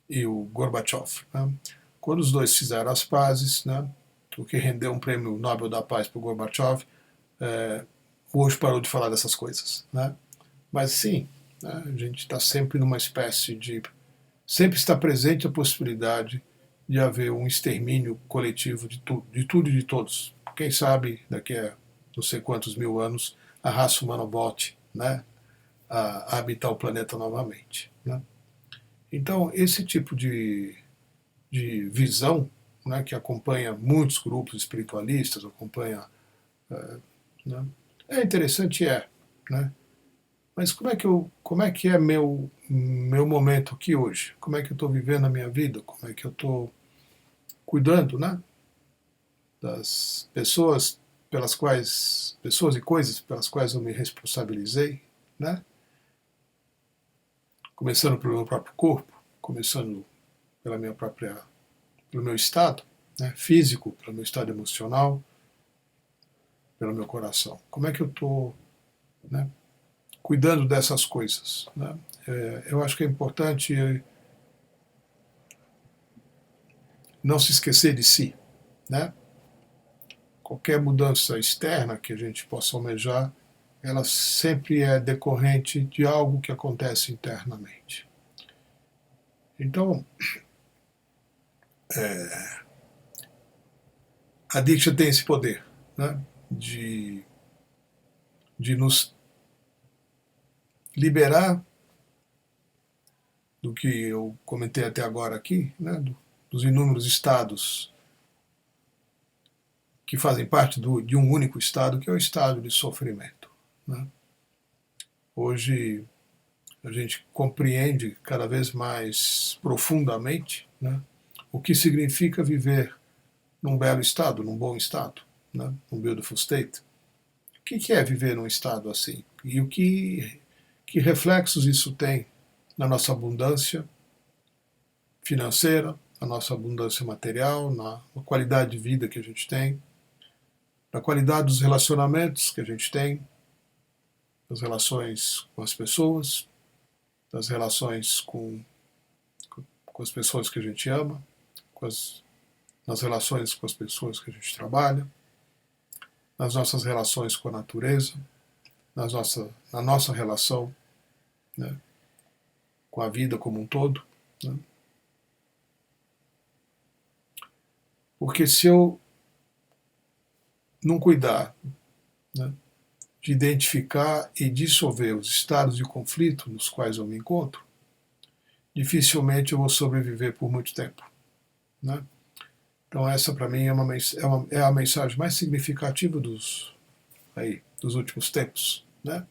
E o Gorbachev, né? Quando os dois fizeram as pazes, né? O que rendeu um prêmio Nobel da Paz para o Gorbachev, hoje parou de falar dessas coisas, né? Mas sim, né? A gente está sempre numa espécie de... Sempre está presente a possibilidade de haver um extermínio coletivo de tudo e de todos. Quem sabe daqui a não sei quantos mil anos a raça humana volte, né, a habitar o planeta novamente, né? Então, esse tipo de visão, né, que acompanha muitos grupos espiritualistas, acompanha... Né, é interessante, né? Mas como é que é meu momento aqui hoje? Como é que eu estou vivendo a minha vida? Como é que eu estou cuidando, né, das pessoas e coisas pelas quais eu me responsabilizei, né? Começando pelo meu próprio corpo, começando pelo meu estado, né, físico, pelo meu estado emocional, pelo meu coração. Como é que eu estou, né, cuidando dessas coisas, né? Eu acho que é importante não se esquecer de si, né? Qualquer mudança externa que a gente possa almejar, ela sempre é decorrente de algo que acontece internamente. Então, a Diksha tem esse poder, né, de nos liberar do que eu comentei até agora aqui, né, dos inúmeros estados que fazem parte de um único estado, que é o estado de sofrimento, né? Hoje a gente compreende cada vez mais profundamente, né, o que significa viver num belo estado, num bom estado, né, num beautiful state. O que é viver num estado assim? E que reflexos isso tem na nossa abundância financeira, na nossa abundância material, na qualidade de vida que a gente tem, na qualidade dos relacionamentos que a gente tem, das relações com as pessoas, das relações com as pessoas que a gente ama, nas relações com as pessoas que a gente trabalha, nas nossas relações com a natureza, na nossa relação, né, com a vida como um todo, né? Porque se eu não cuidar, né, de identificar e dissolver os estados de conflito nos quais eu me encontro, dificilmente eu vou sobreviver por muito tempo, né? Então essa para mim é a mensagem mais significativa dos últimos tempos, né?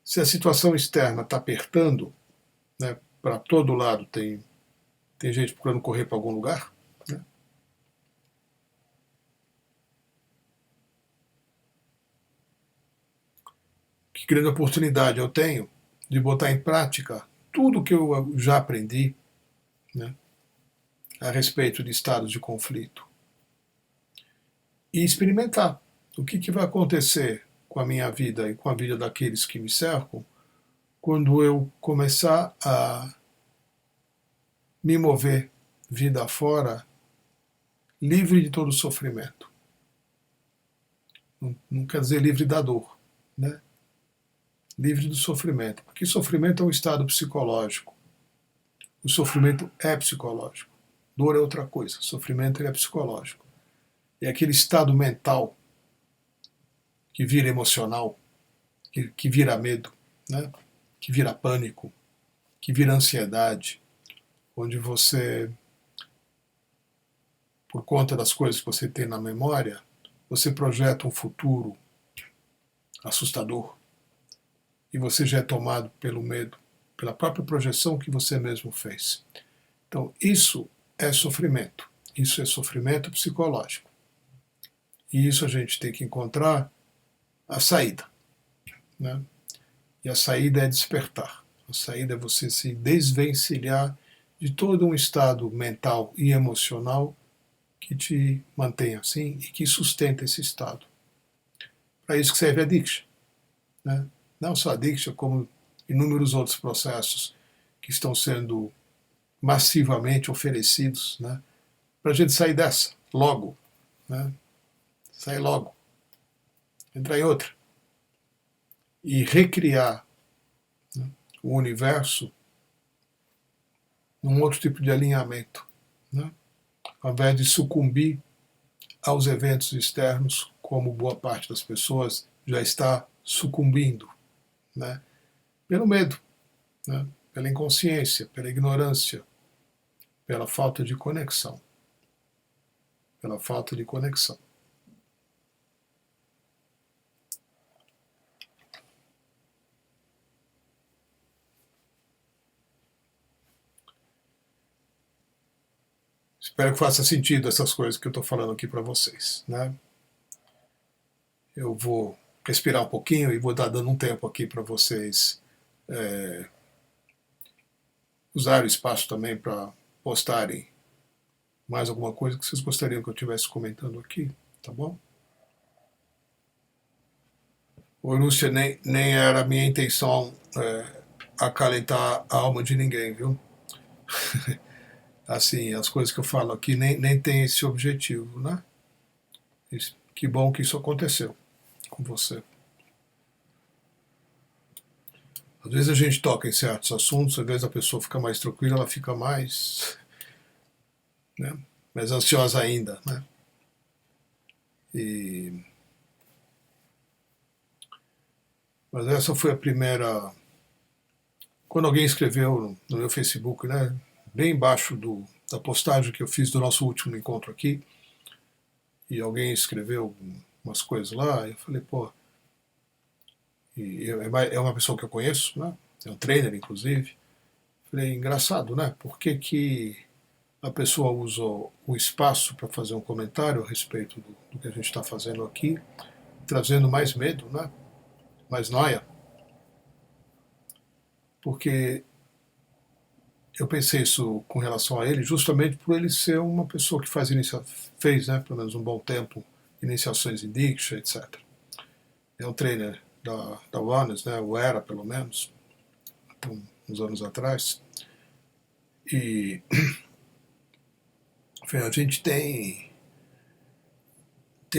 Se a situação externa está apertando, né, para todo lado tem gente procurando correr para algum lugar, né? Que grande oportunidade eu tenho de botar em prática tudo que eu já aprendi, né, a respeito de estados de conflito e experimentar o que vai acontecer com a minha vida e com a vida daqueles que me cercam quando eu começar a me mover vida fora, livre de todo sofrimento. Não quer dizer livre da dor, né? Livre do sofrimento, porque sofrimento é um estado psicológico. O sofrimento é psicológico. Dor é outra coisa. Sofrimento é psicológico. É aquele estado mental que vira emocional, que vira medo, né? Que vira pânico, que vira ansiedade, onde você, por conta das coisas que você tem na memória, você projeta um futuro assustador e você já é tomado pelo medo, pela própria projeção que você mesmo fez. Então, isso é sofrimento. Isso é sofrimento psicológico. E isso a gente tem que encontrar a saída, né? E a saída é despertar. A saída é você se desvencilhar de todo um estado mental e emocional que te mantém assim e que sustenta esse estado. Para isso que serve a Diksha, né? Não só a Diksha, como inúmeros outros processos que estão sendo massivamente oferecidos, né? Para a gente sair dessa, logo, né? Sair logo, entrar em outra. E recriar, né, o universo num outro tipo de alinhamento, né? Ao invés de sucumbir aos eventos externos, como boa parte das pessoas já está sucumbindo, né? Pelo medo, né? Pela inconsciência, pela ignorância, pela falta de conexão. Pela falta de conexão. Espero que faça sentido essas coisas que eu estou falando aqui para vocês, né? Eu vou respirar um pouquinho e vou dar dando um tempo aqui para vocês usarem o espaço também para postarem mais alguma coisa que vocês gostariam que eu estivesse comentando aqui, tá bom? Ô, Lúcia, nem era a minha intenção acalentar a alma de ninguém, viu? Assim, as coisas que eu falo aqui nem tem esse objetivo, né? Que bom que isso aconteceu com você. Às vezes a gente toca em certos assuntos, às vezes a pessoa fica mais tranquila, ela fica mais, né, mais ansiosa ainda, né? Mas essa foi a primeira. Quando alguém escreveu no meu Facebook, né, bem embaixo da postagem que eu fiz do nosso último encontro aqui, e alguém escreveu umas coisas lá, eu falei, pô, é uma pessoa que eu conheço, né? É um trainer, inclusive. Falei, engraçado, né? Por que a pessoa usa o espaço para fazer um comentário a respeito do que a gente está fazendo aqui, trazendo mais medo, né? Mais noia? Porque eu pensei isso com relação a ele, justamente por ele ser uma pessoa que fez, né, pelo menos um bom tempo, iniciações em Diksha, etc. É um trainer da Oneness, né? O era, pelo menos, uns anos atrás. E a gente tem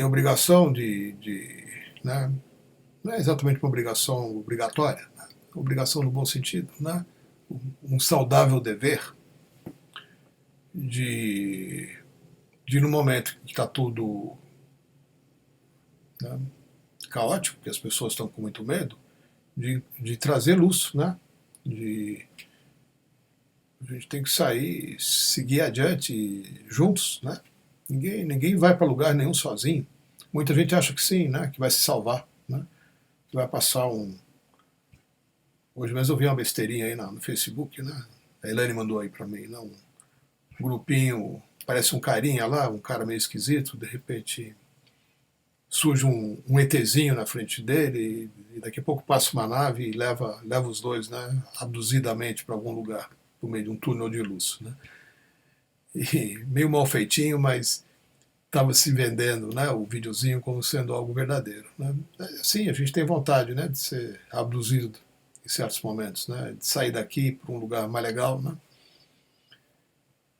a obrigação né, não é exatamente uma obrigação obrigatória, né, obrigação no bom sentido, né, um saudável dever de, de no momento que está tudo, né, caótico, que as pessoas estão com muito medo, de trazer luz, né, a gente tem que sair, seguir adiante juntos, né? Ninguém vai para lugar nenhum sozinho. Muita gente acha que sim, né? Que vai se salvar, né? Que vai passar um. Hoje mesmo eu vi uma besteirinha aí no Facebook, né? A Elaine mandou aí para mim, né? Um grupinho, parece um carinha lá, um cara meio esquisito, de repente surge um ETzinho na frente dele e daqui a pouco passa uma nave e leva os dois, né? Abduzidamente para algum lugar, por meio de um túnel de luz, né? E meio mal feitinho, mas estava se vendendo, né, o videozinho como sendo algo verdadeiro, né? Sim, a gente tem vontade, né, de ser abduzido em certos momentos, né, de sair daqui para um lugar mais legal, né?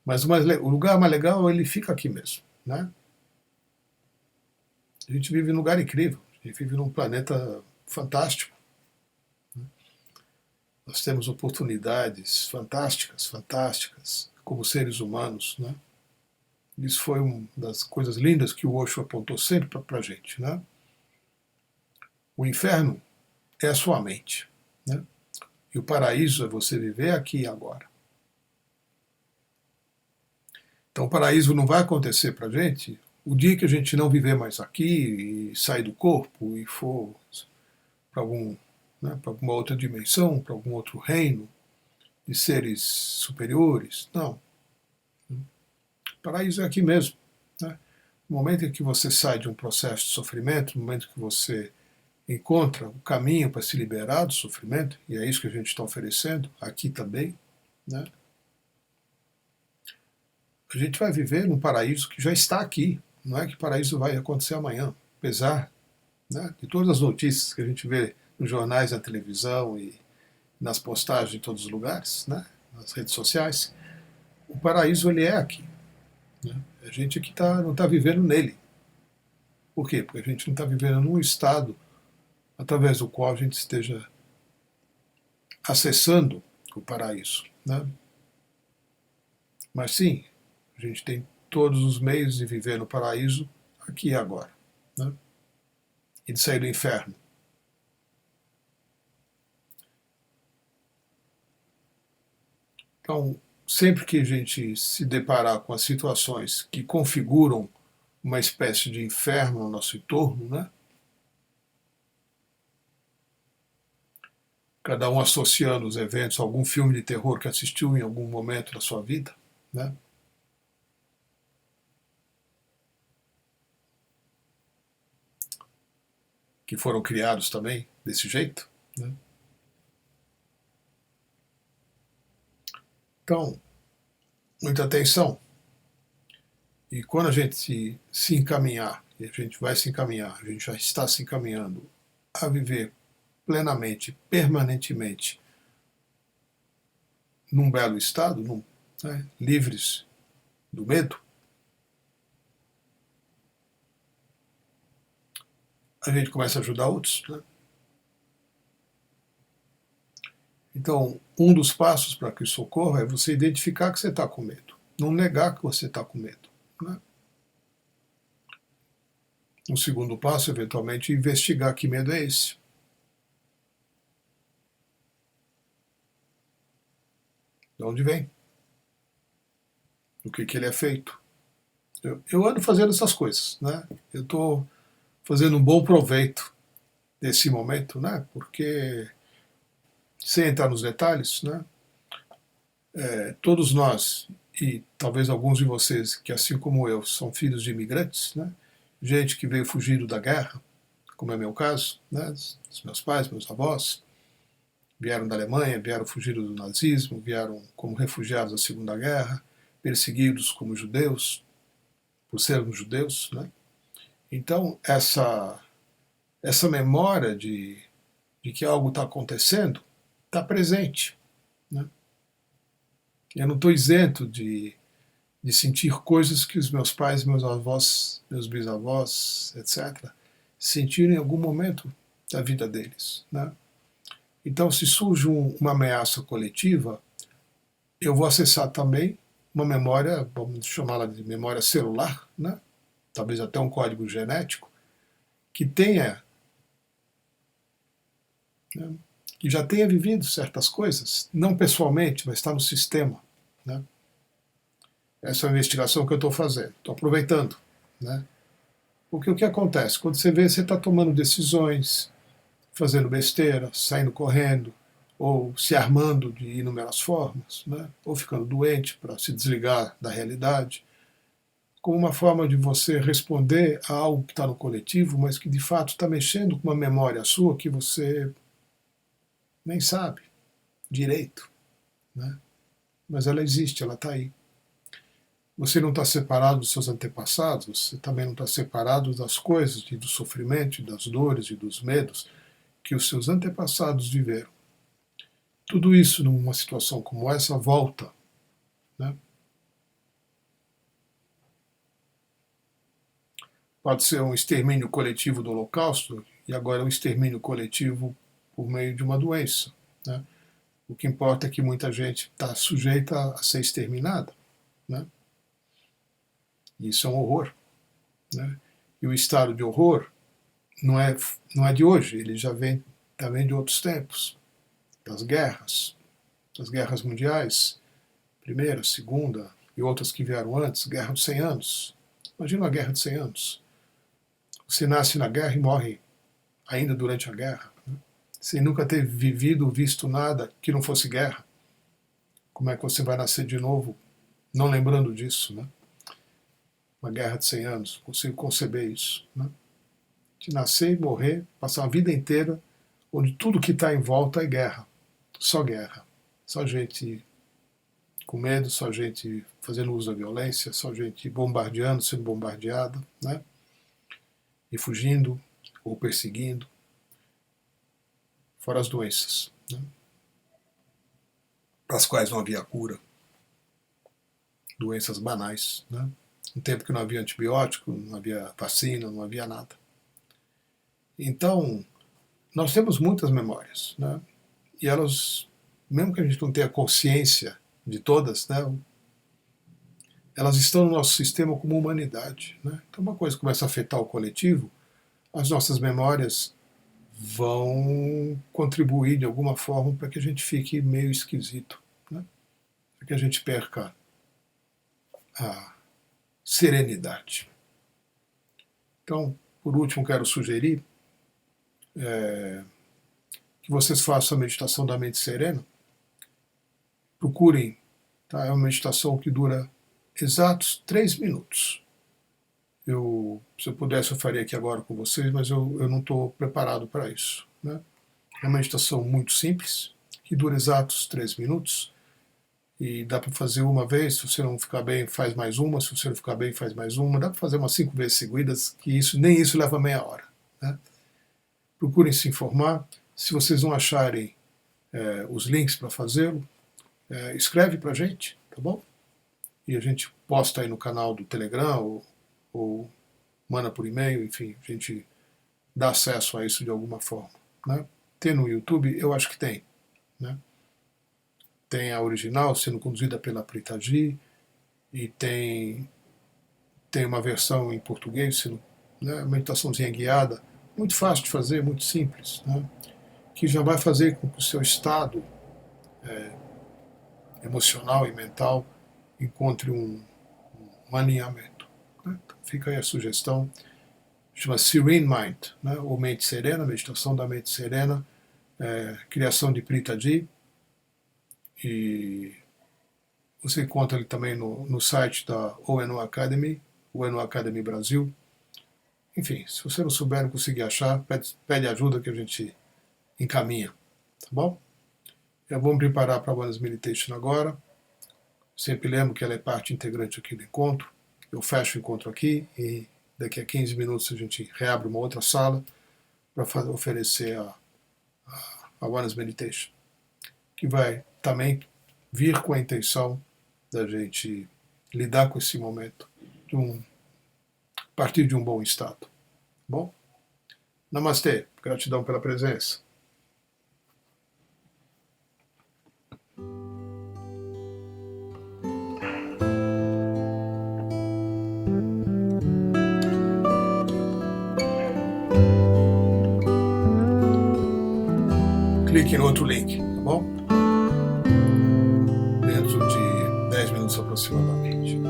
Mas o lugar mais legal ele fica aqui mesmo, né? A gente vive num lugar incrível, a gente vive num planeta fantástico. Nós temos oportunidades fantásticas, fantásticas, como seres humanos, né? Isso foi uma das coisas lindas que o Osho apontou sempre para a gente, né? O inferno é a sua mente, né? E o paraíso é você viver aqui e agora. Então o paraíso não vai acontecer para a gente o dia que a gente não viver mais aqui e sair do corpo e for para né, para alguma outra dimensão, para algum outro reino de seres superiores. Não. paraíso é aqui mesmo, né? No momento em que você sai de um processo de sofrimento, no momento que você encontra o caminho para se liberar do sofrimento, e é isso que a gente está oferecendo aqui também, né? A gente vai viver num paraíso que já está aqui. Não é que o paraíso vai acontecer amanhã, apesar, né, de todas as notícias que a gente vê nos jornais, na televisão e nas postagens em todos os lugares, né, nas redes sociais. O paraíso ele é aqui, né? A gente aqui não está vivendo nele. Por quê? Porque a gente não está vivendo num estado através do qual a gente esteja acessando o paraíso, né? Mas sim, a gente tem todos os meios de viver no paraíso aqui e agora, né? E de sair do inferno. Então, sempre que a gente se deparar com as situações que configuram uma espécie de inferno ao nosso entorno, né? Cada um associando os eventos a algum filme de terror que assistiu em algum momento da sua vida, né? Que foram criados também desse jeito, né? Então, muita atenção. E quando a gente se encaminhar, e a gente vai se encaminhar, a gente já está se encaminhando a viver plenamente, permanentemente, num belo estado, né, livres do medo, a gente começa a ajudar outros, né? Então, um dos passos para que isso ocorra é você identificar que você está com medo, não negar que você está com medo, né? Um segundo passo, eventualmente, é investigar que medo é esse. De onde vem? Do que ele é feito? Eu ando fazendo essas coisas, né? Eu estou fazendo um bom proveito desse momento, né? Porque, sem entrar nos detalhes, né? Todos nós, e talvez alguns de vocês que, assim como eu, são filhos de imigrantes, né? Gente que veio fugido da guerra, como é meu caso, né? Os meus pais, meus avós, vieram da Alemanha, vieram fugidos do nazismo, vieram como refugiados da Segunda Guerra, perseguidos como judeus, por sermos judeus, né? Então, essa memória de que algo está acontecendo está presente, né? Eu não estou isento de sentir coisas que os meus pais, meus avós, meus bisavós, etc., sentiram em algum momento da vida deles, né? Então, se surge uma ameaça coletiva, eu vou acessar também uma memória, vamos chamá-la de memória celular, né? Talvez até um código genético, que tenha, né, que já tenha vivido certas coisas, não pessoalmente, mas está no sistema, né? Essa é a investigação que eu estou fazendo, estou aproveitando, né? Porque o que acontece? Quando você vê, você está tomando decisões, fazendo besteira, saindo correndo, ou se armando de inúmeras formas, né? Ou ficando doente para se desligar da realidade, como uma forma de você responder a algo que está no coletivo, mas que de fato está mexendo com uma memória sua que você nem sabe direito, né? Mas ela existe, ela está aí. Você não está separado dos seus antepassados, você também não está separado das coisas, e do sofrimento, e das dores e dos medos que os seus antepassados viveram. Tudo isso, numa situação como essa, volta, né? Pode ser um extermínio coletivo do Holocausto, e agora é um extermínio coletivo por meio de uma doença, né? O que importa é que muita gente está sujeita a ser exterminada, né? Isso é um horror, né? E o estado de horror não é de hoje, ele já vem também de outros tempos, das guerras mundiais, primeira, segunda e outras que vieram antes, guerra de 100 anos. Imagina uma guerra de 100 anos. Você nasce na guerra e morre ainda durante a guerra, né? Sem nunca ter vivido ou visto nada que não fosse guerra. Como é que você vai nascer de novo não lembrando disso, né? uma guerra de 100 anos, consigo conceber isso, né? De nascer e morrer, passar a vida inteira onde tudo que está em volta é guerra, só gente com medo, só gente fazendo uso da violência, só gente bombardeando, sendo bombardeada, né? E fugindo ou perseguindo, fora as doenças, né? Para as quais não havia cura, doenças banais, né? Um tempo que não havia antibiótico, não havia vacina, não havia nada. Então, nós temos muitas memórias, né? E elas, mesmo que a gente não tenha consciência de todas, né, elas estão no nosso sistema como humanidade, né? Então, uma coisa que começa a afetar o coletivo, as nossas memórias vão contribuir de alguma forma para que a gente fique meio esquisito, né? Para que a gente perca a serenidade. Então, por último, quero sugerir que vocês façam a meditação da mente serena. Procurem, tá? É uma meditação que dura exatos 3 minutos. Se eu pudesse, eu faria aqui agora com vocês, mas eu não estou preparado para isso, né? É uma meditação muito simples, que dura exatos 3 minutos, e dá para fazer uma vez. Se você não ficar bem, faz mais uma. Se você não ficar bem, faz mais uma. Dá para fazer umas 5 vezes seguidas, que nem isso leva meia hora, né? Procurem se informar. Se vocês não acharem os links para fazê-lo, escreve para a gente, tá bom? E a gente posta aí no canal do Telegram ou manda por e-mail, enfim, a gente dá acesso a isso de alguma forma, né? Tem no YouTube? Eu acho que tem, né? Tem a original sendo conduzida pela Pritaji, e tem uma versão em português, né, uma meditaçãozinha guiada, muito fácil de fazer, muito simples, né, que já vai fazer com que o seu estado emocional e mental encontre um alinhamento, né? Então fica aí a sugestão, chama Serene Mind, né, ou Mente Serena, meditação da mente serena, criação de Pritaji, e você encontra ele também no site da ONU Academy, ONU Academy Brasil. Enfim, se você não souber, não conseguir achar, pede ajuda que a gente encaminha, tá bom? Eu vou me preparar para a Oneness Meditation agora. Sempre lembro que ela é parte integrante aqui do encontro. Eu fecho o encontro aqui e daqui a 15 minutos a gente reabre uma outra sala para oferecer a Oneness Meditation, que vai também vir com a intenção da gente lidar com esse momento a partir de um bom estado. Bom? Namastê. Gratidão pela presença. Clique no outro link, tá bom? Dentro de 10 minutos aproximadamente.